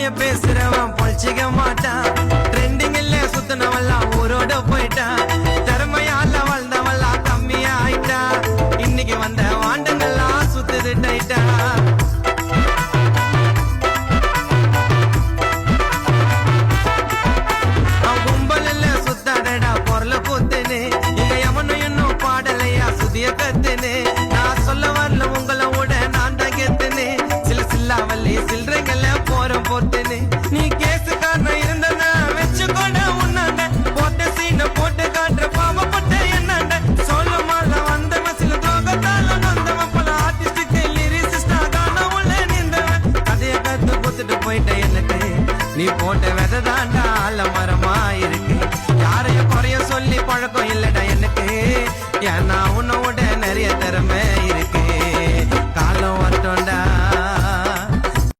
வாய பேசுறவன் பொழிச்சிக்க மாட்டான். ட்ரெண்டிங் இல்ல சுத்தினவெல்லாம் ஊரோட போயிட்டான். திறமையால வாழ்ந்தவெல்லாம் கம்மியா ஆயிட்டா. இன்னைக்கு வந்த வாண்டங்கள்லாம் சுத்துது டைட்டா. கும்பல் இல்ல சுத்தாடடா பொருளை கூத்துன்னு. இங்க எவனும் இன்னும் பாடலையா சுதிய கத்துன்னு. நான் சொல்ல வரல உங்களை விட நான் தான் கெத்துன்னு. சில்லாவல்லி சில்லறைகள போற போத்துன்னு. நீ கேசுக்காரன் இருந்தன வச்சுக்கொண்ட உன்னாண்ட. போட்ட சீன போட்டு காட்டுற பாவப்பட்ட என்னாண்ட. சொல்ல மால வந்தவன் சில துரோகத்தால நந்தவன். பல ஆர்டிஸ்டுக்கு லிரிசிஸ்டா காண உள்ள நின்றவன். கதைய கத்து கொடுத்துட்டு போயிட்ட எனக்கு நீ போட்ட விதை தாண்டா